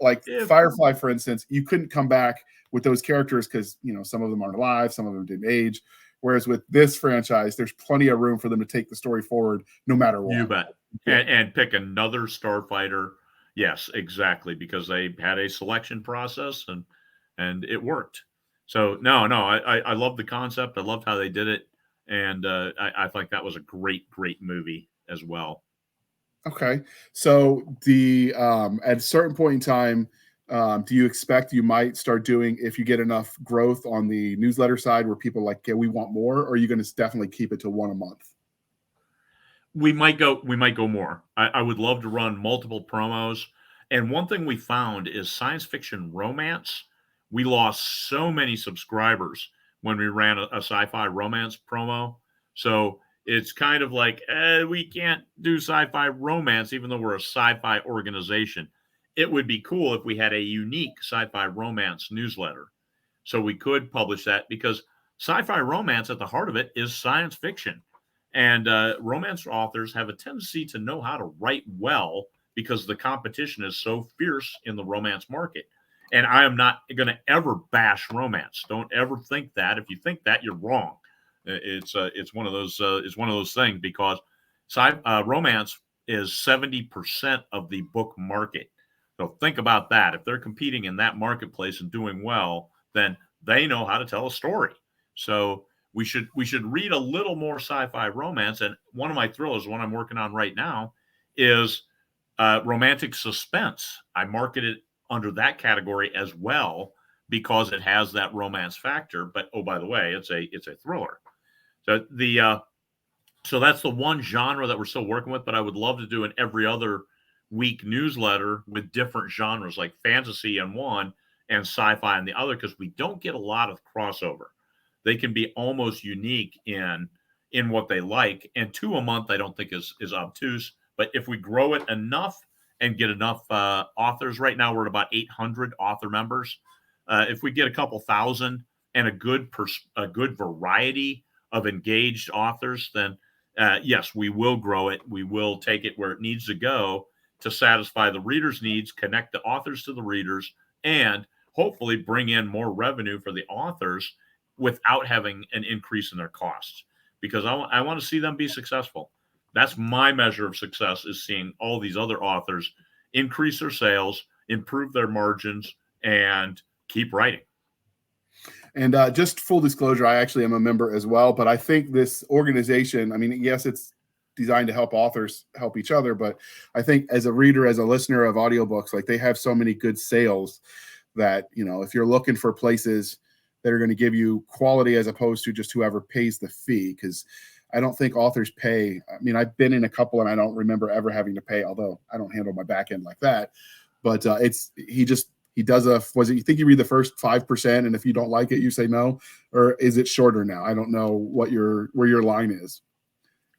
Like Firefly, for instance, you couldn't come back with those characters because some of them aren't alive, some of them didn't age. Whereas with this franchise, there's plenty of room for them to take the story forward, no matter what. You bet. And pick another starfighter. Yes, exactly, because they had a selection process and it worked. So no, I love the concept. I loved how they did it, and I think that was a great movie as well. Okay, so at a certain point in time, do you expect you might start doing, if you get enough growth on the newsletter side where people like, we want more, or are you going to definitely keep it to 1 a month? We might go more. I would love to run multiple promos. And one thing we found is science fiction romance. We lost so many subscribers when we ran a sci-fi romance promo. So it's kind of like, we can't do sci-fi romance, even though we're a sci-fi organization. It would be cool if we had a unique sci-fi romance newsletter. So we could publish that, because sci-fi romance at the heart of it is science fiction. And romance authors have a tendency to know how to write well because the competition is so fierce in the romance market. And I am not going to ever bash romance. Don't ever think that. If you think that, you're wrong. It's one of those things, because romance is 70% of the book market. So think about that. If they're competing in that marketplace and doing well, then they know how to tell a story. So we should read a little more sci-fi romance. And one of my thrillers, one I'm working on right now, is romantic suspense. I market it under that category as well because it has that romance factor. But oh, by the way, it's a thriller. So that's the one genre that we're still working with. But I would love to do an every other week newsletter with different genres, like fantasy in one and sci-fi in the other, because we don't get a lot of crossover. They can be almost unique in what they like. And 2 a month, I don't think is obtuse. But if we grow it enough and get enough authors, right now we're at about 800 author members. If we get a couple thousand and a good variety of engaged authors, then yes, we will grow it. We will take it where it needs to go to satisfy the readers' needs, connect the authors to the readers, and hopefully bring in more revenue for the authors without having an increase in their costs. Because I want to see them be successful. That's my measure of success, is seeing all these other authors increase their sales, improve their margins, and keep writing. And just full disclosure, I actually am a member as well. But I think this organization, I mean, yes, it's designed to help authors help each other. But I think as a reader, as a listener of audiobooks, like, they have so many good sales that, you know, if you're looking for places that are going to give you quality as opposed to just whoever pays the fee, because I don't think authors pay. I mean, I've been in a couple and I don't remember ever having to pay, although I don't handle my back end like that. But he does you think you read the first 5%, and if you don't like it, you say no? Or is it shorter now? I don't know where your line is.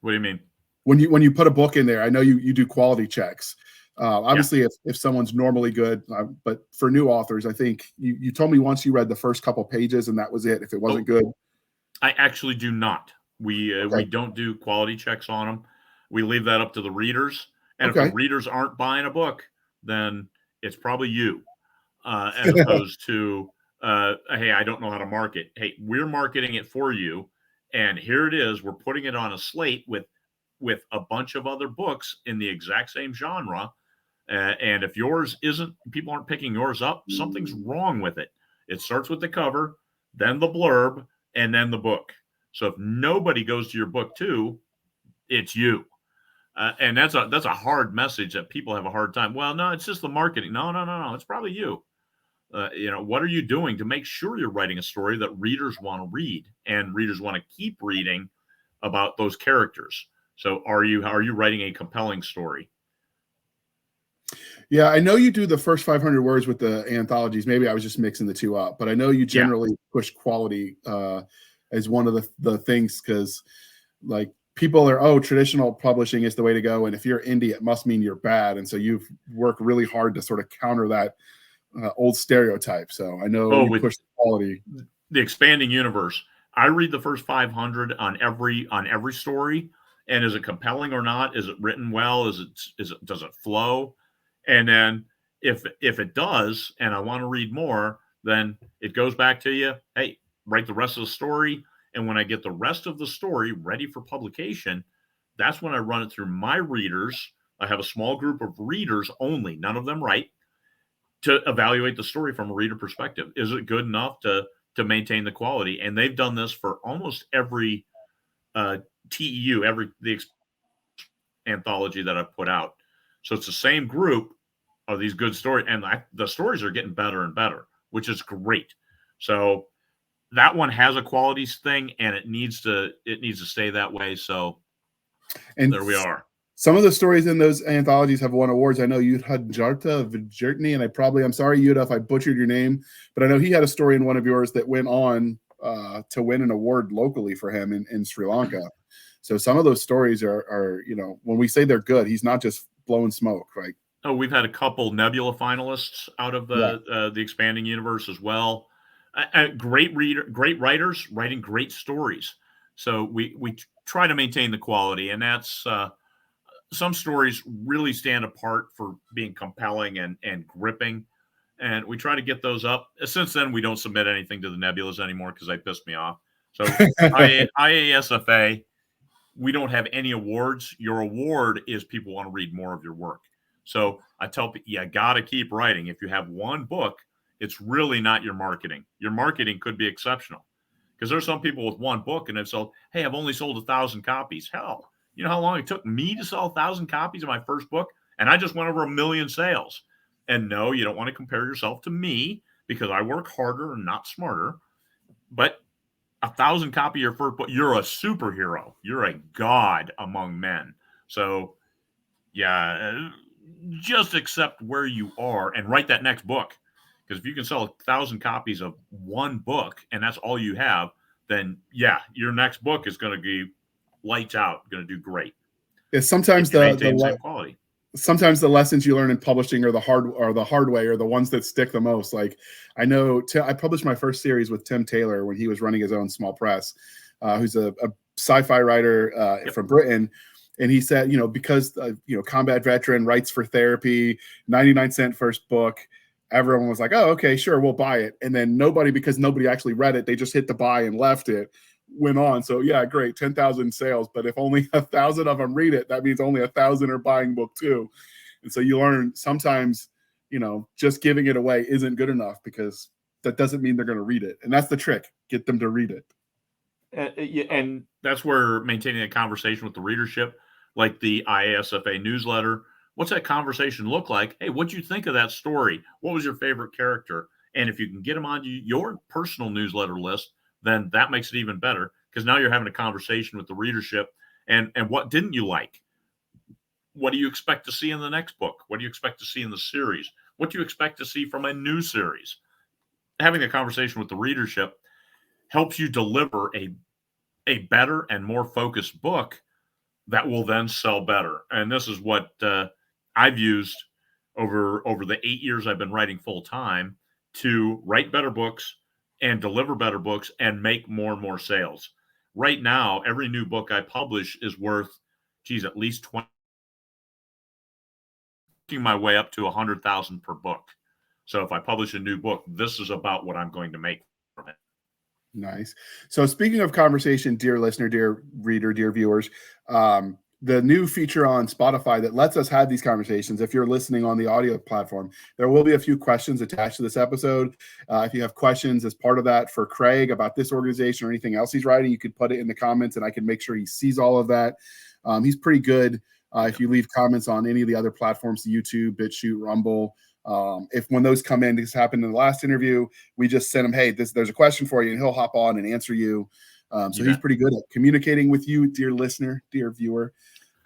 What do you mean? When you put a book in there, I know you do quality checks. Obviously, if someone's normally good, but for new authors, I think you told me once you read the first couple pages and that was it. If it wasn't good, I actually do not. We don't do quality checks on them. We leave that up to the readers. And if the readers aren't buying a book, then it's probably you, as opposed to, hey, I don't know how to market. Hey, we're marketing it for you, and here it is. We're putting it on a slate with a bunch of other books in the exact same genre. And if yours isn't, people aren't picking yours up, something's wrong with it. It starts with the cover, then the blurb, and then the book. So if nobody goes to your book too, it's you. And that's a hard message that people have a hard time. Well, no, it's just the marketing. No. It's probably you. What are you doing to make sure you're writing a story that readers want to read and readers want to keep reading about those characters? So are you writing a compelling story? Yeah, I know you do the first 500 words with the anthologies. Maybe I was just mixing the two up, but I know you generally push quality as one of the things, because like people are, traditional publishing is the way to go, and if you're indie, it must mean you're bad. And so you've worked really hard to sort of counter that old stereotype. So I know you push quality. The expanding universe, I read the first 500 on every story, and is it compelling or not? Is it written well? Does it flow? And then if it does, and I want to read more, then it goes back to you. Hey, write the rest of the story. And when I get the rest of the story ready for publication, that's when I run it through my readers. I have a small group of readers only, none of them write, to evaluate the story from a reader perspective. Is it good enough to maintain the quality? And they've done this for almost every TEU, the anthology that I've put out. So it's the same group of these good stories, and the stories are getting better and better, which is great. So that one has a quality thing, and it needs to stay that way. So there we are. Some of the stories in those anthologies have won awards. I know Yudha Vjertny, and I'm sorry, Yudha, if I butchered your name, but I know he had a story in one of yours that went on to win an award locally for him in Sri Lanka. So some of those stories are when we say they're good, he's not just blowing smoke, right? Oh, we've had a couple Nebula finalists out of the expanding universe as well. Great writers writing great stories. So we try to maintain the quality, and that's some stories really stand apart for being compelling and gripping, and we try to get those up. Since then, we don't submit anything to the Nebulas anymore because they pissed me off. So IASFA, we don't have any awards. Your award is people want to read more of your work. So I tell people, you got to keep writing. If you have one book, it's really not your marketing. Your marketing could be exceptional, because there's some people with one book and they've sold, hey, I've only sold 1,000 copies. Hell, you know how long it took me to sell 1,000 copies of my first book? And I just went over 1 million sales. And no, you don't want to compare yourself to me, because I work harder and not smarter. But 1,000 copy your first book, you're a superhero. You're a god among men. So just accept where you are and write that next book. Because if you can sell 1,000 copies of one book and that's all you have, then your next book is going to be lights out, going to do great. Yeah, sometimes the quality. Sometimes the lessons you learn in publishing are the hard way, or the ones that stick the most. Like I know I published my first series with Tim Taylor when he was running his own small press, who's a sci-fi writer from Britain. And he said, because, combat veteran, writes for therapy, 99-cent first book, everyone was like, oh, okay, sure, we'll buy it. And then because nobody actually read it, they just hit the buy and left it, went on. So yeah, great, 10,000 sales. But if only 1,000 of them read it, that means only 1,000 are buying book 2. And so you learn sometimes, just giving it away isn't good enough, because that doesn't mean they're going to read it. And that's the trick, get them to read it. And that's where maintaining a conversation with the readership, like the IASFA newsletter, what's that conversation look like? Hey, what'd you think of that story? What was your favorite character? And if you can get them on your personal newsletter list, then that makes it even better, because now you're having a conversation with the readership. And what didn't you like? What do you expect to see in the next book? What do you expect to see in the series? What do you expect to see from a new series? Having a conversation with the readership helps you deliver a better and more focused book that will then sell better. And this is what I've used over the 8 years I've been writing full time to write better books and deliver better books and make more and more sales. Right now, every new book I publish is worth, at least 20, my way up to 100,000 per book. So if I publish a new book, this is about what I'm going to make from it. Nice. So speaking of conversation, dear listener, dear reader, dear viewers, the new feature on Spotify that lets us have these conversations, if you're listening on the audio platform, there will be a few questions attached to this episode. If you have questions as part of that for Craig about this organization or anything else he's writing, you could put it in the comments and I can make sure he sees all of that. He's pretty good. If you leave comments on any of the other platforms, YouTube, BitChute, Rumble, when those come in, this happened in the last interview, we just send him, hey, there's a question for you, and he'll hop on and answer you. So he's pretty good at communicating with you, dear listener, dear viewer.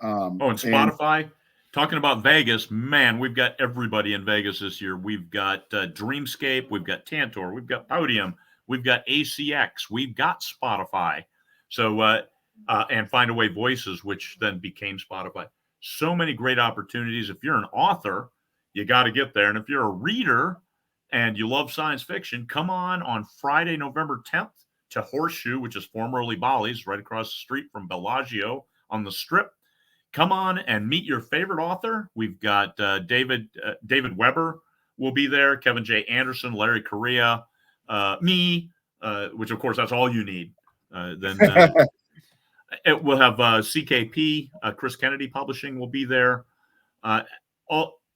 And Spotify, talking about Vegas, man, we've got everybody in Vegas this year. We've got Dreamscape, we've got Tantor, we've got Podium, we've got ACX, we've got Spotify. So, and Find Away Voices, which then became Spotify. So many great opportunities. If you're an author, you got to get there. And if you're a reader and you love science fiction, come on Friday, November 10th to Horseshoe, which is formerly Bolly's, right across the street from Bellagio on the Strip. Come on and meet your favorite author. We've got David Weber will be there, Kevin J. Anderson, Larry Correa, me, which of course that's all you need. Then we'll have CKP, Chris Kennedy Publishing will be there.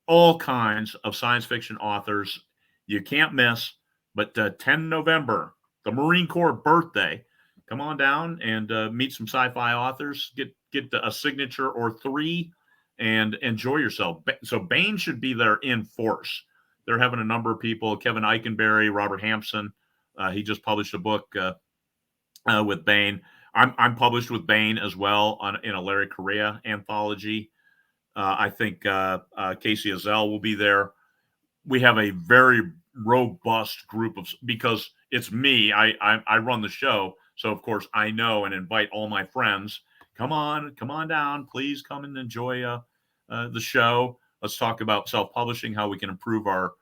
All kinds of science fiction authors you can't miss. But 10 November, the Marine Corps birthday, come on down and meet some sci-fi authors, get a signature or 3 and enjoy yourself. So Bain should be there in force. They're having a number of people, Kevin Eikenberry, Robert Hampson. He just published a book with Bain. I'm published with Bain as well in a Larry Correa anthology. I think Casey Azell will be there. We have a very robust group because it's me. I run the show. So, of course, I know and invite all my friends. Come on down. Please come and enjoy the show. Let's talk about self-publishing, how we can improve our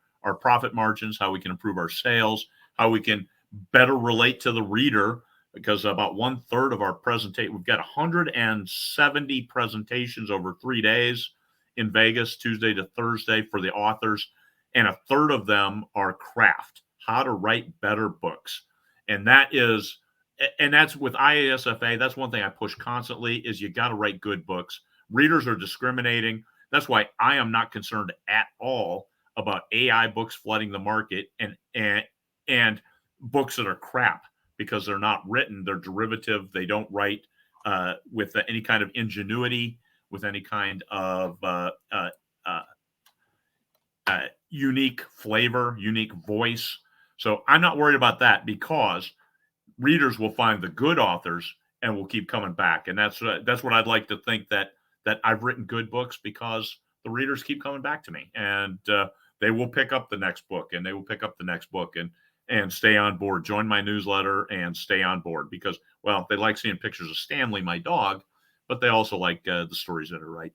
profit margins, how we can improve our sales, how we can better relate to the reader, because about 1/3 of our presentation, we've got 170 presentations over 3 days in Vegas, Tuesday to Thursday for the authors. And 1/3 of them are craft, how to write better books. And that's with IASFA. That's one thing I push constantly is you got to write good books. Readers are discriminating. That's why I am not concerned at all about AI books flooding the market and books that are crap, because they're not written. They're derivative. They don't write with any kind of ingenuity, with any kind of unique flavor, unique voice. So I'm not worried about that, because readers will find the good authors and will keep coming back. And that's what I'd like to think, that I've written good books because the readers keep coming back to me, and they will pick up the next book, and they will pick up the next book and stay on board, join my newsletter and stay on board, because, well, they like seeing pictures of Stanley, my dog, but they also like the stories that are right.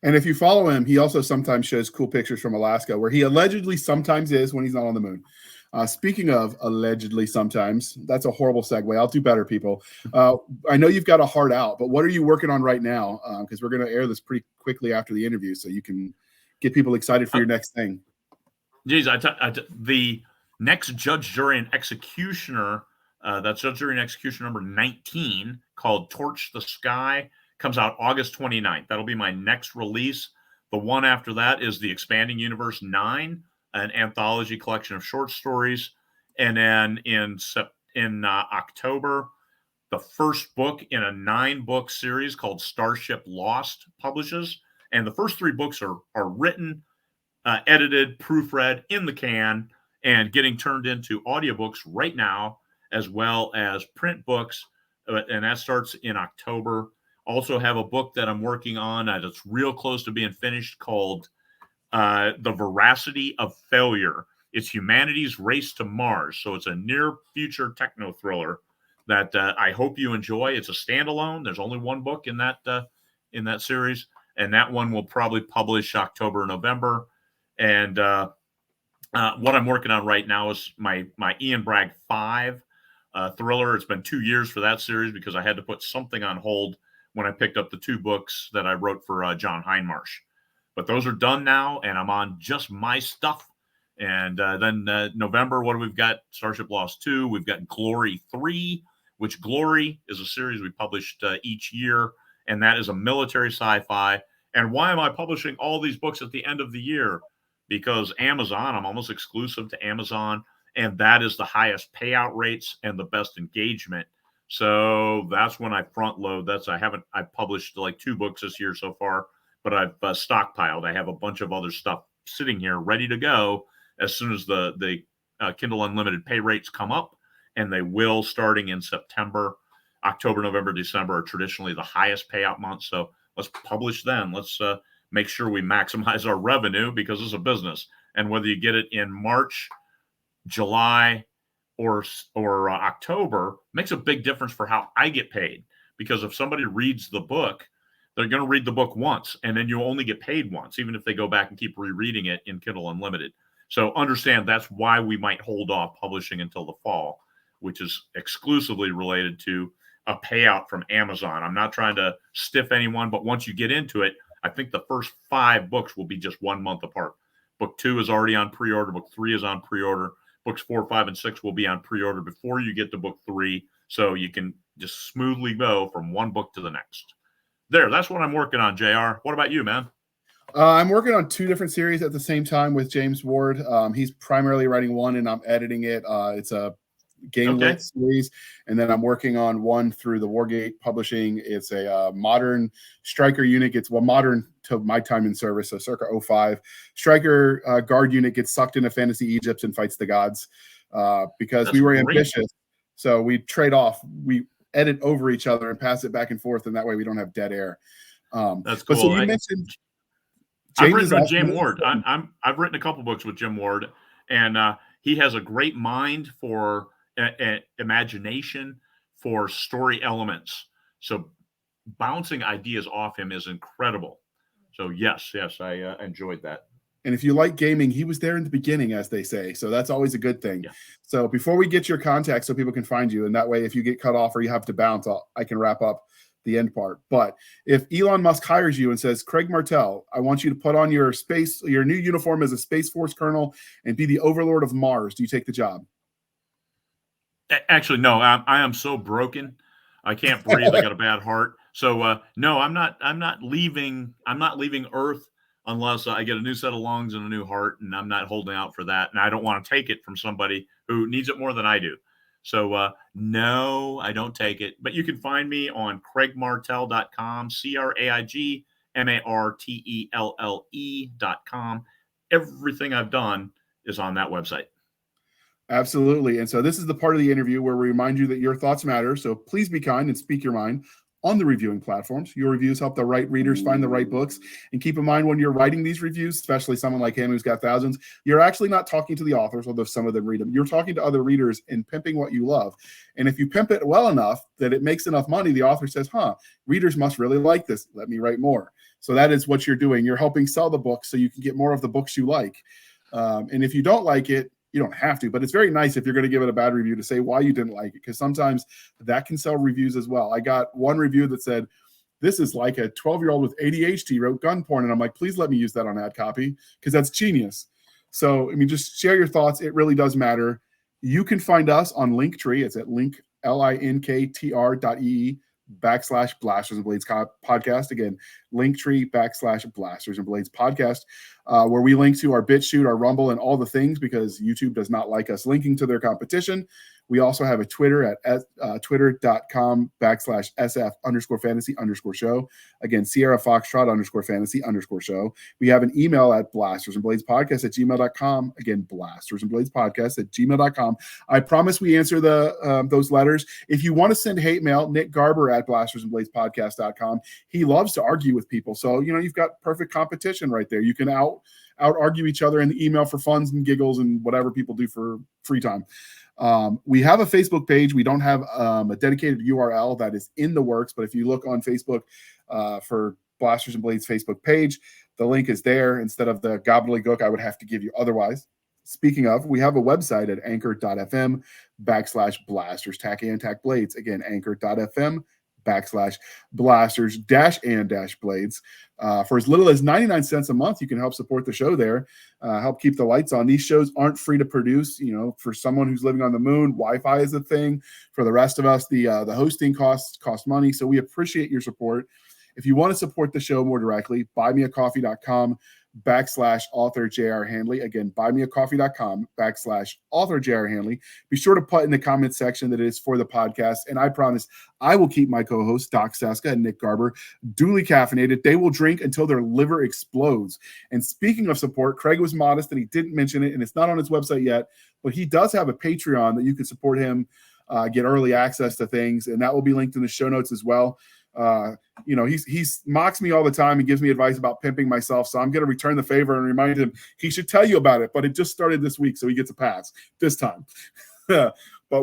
And if you follow him, he also sometimes shows cool pictures from Alaska, where he allegedly sometimes is when he's not on the moon. Speaking of allegedly sometimes, that's a horrible segue. I'll do better, people. I know you've got a heart out, but what are you working on right now? Because we're going to air this pretty quickly after the interview, so you can get people excited for your next thing. Geez, the next Judge, Jury, and Executioner, that's Judge, Jury, and Executioner number 19, called Torch the Sky, comes out August 29th. That'll be my next release. The one after that is The Expanding Universe 9, an anthology collection of short stories. And then in October, the first book in a 9-book series called Starship Lost publishes. And the first 3 books are written, edited, proofread, in the can, and getting turned into audiobooks right now, as well as print books. And that starts in October. Also have a book that I'm working on that's real close to being finished called The Veracity of Failure. It's humanity's race to Mars. So it's a near future techno thriller that I hope you enjoy. It's a standalone. There's only 1 book in that series. And that one will probably publish October, November. And what I'm working on right now is my Ian Bragg 5 thriller. It's been 2 years for that series because I had to put something on hold when I picked up the 2 books that I wrote for John Hindmarsh. But those are done now, and I'm on just my stuff. And then November, what do we've got? Starship Lost 2. We've got Glory 3, which Glory is a series we published each year, and that is a military sci-fi. And why am I publishing all these books at the end of the year? Because Amazon, I'm almost exclusive to Amazon, and that is the highest payout rates and the best engagement. So that's when I front load. I've published like 2 books this year so far, but I've stockpiled. I have a bunch of other stuff sitting here ready to go as soon as the Kindle Unlimited pay rates come up, and they will starting in September. October, November, December are traditionally the highest payout months. So let's publish then. Let's make sure we maximize our revenue because it's a business. And whether you get it in March, July, or October makes a big difference for how I get paid. Because if somebody reads the book, they're going to read the book once, and then you only get paid once, even if they go back and keep rereading it in Kindle Unlimited. So understand that's why we might hold off publishing until the fall, which is exclusively related to a payout from Amazon. I'm not trying to stiff anyone, but once you get into it, I think the first 5 books will be just 1 month apart. Book 2 is already on pre-order. Book 3 is on pre-order. Books 4, 5, and 6 will be on pre-order before you get to book 3. So you can just smoothly go from one book to the next. That's what I'm working on, JR. What about you, man? I'm working on 2 different series at the same time with James Ward. He's primarily writing one, and I'm editing it. It's a game-lit series, and then I'm working on one through the Wargate Publishing. It's a modern striker unit. It's modern to my time in service, so circa 05. Striker guard unit gets sucked into fantasy Egypt and fights the gods because we were ambitious. So we trade off. We edit over each other and pass it back and forth, and that way we don't have dead air. That's cool. So you mentioned I've written with Jim Ward. I've written a couple books with Jim Ward, and he has a great mind for imagination, for story elements. So bouncing ideas off him is incredible. So yes, I enjoyed that. And if you like gaming, he was there in the beginning, as they say. So that's always a good thing. Yeah. So before we get your contact so people can find you, and that way if you get cut off or you have to bounce, I can wrap up the end part. But if Elon Musk hires you and says, Craig Martelle, I want you to put on your new uniform as a Space Force colonel and be the overlord of Mars, do you take the job? Actually, no. I am so broken. I can't breathe. I got a bad heart. So no, I'm not leaving Earth unless I get a new set of lungs and a new heart, and I'm not holding out for that. And I don't want to take it from somebody who needs it more than I do. So no, I don't take it. But you can find me on craigmartelle.com, CraigMartelle.com. Everything I've done is on that website. Absolutely. And so this is the part of the interview where we remind you that your thoughts matter. So please be kind and speak your mind on the reviewing platforms. Your reviews help the right readers find the right books. And keep in mind when you're writing these reviews, especially someone like him who's got thousands, you're actually not talking to the authors, although some of them read them. You're talking to other readers and pimping what you love. And if you pimp it well enough that it makes enough money, the author says, readers must really like this. Let me write more. So that is what you're doing. You're helping sell the book so you can get more of the books you like. And if you don't like it, You don't have to, but it's very nice if you're going to give it a bad review to say why you didn't like it, because sometimes that can sell reviews as well. I got one review that said, "This is like a 12-year-old with ADHD wrote gun porn." And I'm like, please let me use that on ad copy, because that's genius. So, I mean, just share your thoughts. It really does matter. You can find us on Linktree. It's at linktr.ee/Blasters and Blades podcast. Again, Linktree/Blasters and Blades podcast, where we link to our BitChute, our Rumble, and all the things, because YouTube does not like us linking to their competition. We also have a Twitter at twitter.com/SF_fantasy_show. Again, Sierra Foxtrot _fantasy_show. We have an email at blastersandbladespodcast@gmail.com. Again, blastersandbladespodcast@gmail.com. I promise we answer those letters. If you want to send hate mail, Nick Garber at blastersandbladespodcast.com. He loves to argue with people. So, you've got perfect competition right there. You can out argue each other in the email for funs and giggles and whatever people do for free time. We have a Facebook page. We don't have a dedicated URL. That is in the works, but if you look on Facebook for Blasters and Blades Facebook page, the link is there instead of the gobbledygook I would have to give you otherwise. Speaking of, we have a website at anchor.fm/blasters and blades. Again, anchor.fm/blasters-and-blades. For as little as 99 cents a month, you can help support the show there, help keep the lights on. These shows aren't free to produce. For someone who's living on the moon, Wi-Fi is a thing. For the rest of us, the hosting costs cost money. So we appreciate your support. If you want to support the show more directly, buymeacoffee.com/author J.R. Handley. Again, buymeacoffee.com/author J.R. Handley. Be sure to put in the comment section that it is for the podcast. And I promise I will keep my co-hosts, Doc Cisca and Nick Garber, duly caffeinated. They will drink until their liver explodes. And speaking of support, Craig was modest and he didn't mention it, and it's not on his website yet, but he does have a Patreon that you can support him, get early access to things, and that will be linked in the show notes as well. He's mocks me all the time and gives me advice about pimping myself, so I'm going to return the favor and remind him he should tell you about it, but it just started this week, so he gets a pass this time. But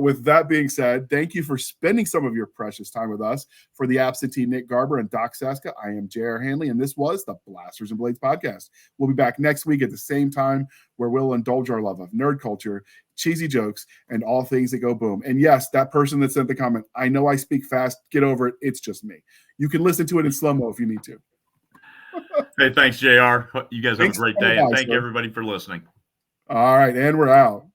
with that being said, thank you for spending some of your precious time with us. For the absentee Nick Garber and Doc Cisca, I am J.R. Handley, and this was the Blasters and Blades podcast. We'll be back next week at the same time, where we'll indulge our love of nerd culture, cheesy jokes, and all things that go boom. And yes, that person that sent the comment, I know I speak fast. Get over it. It's just me. You can listen to it in slow-mo if you need to. Hey, thanks, JR. You guys have a great day, and thank everybody for listening. All right, and we're out.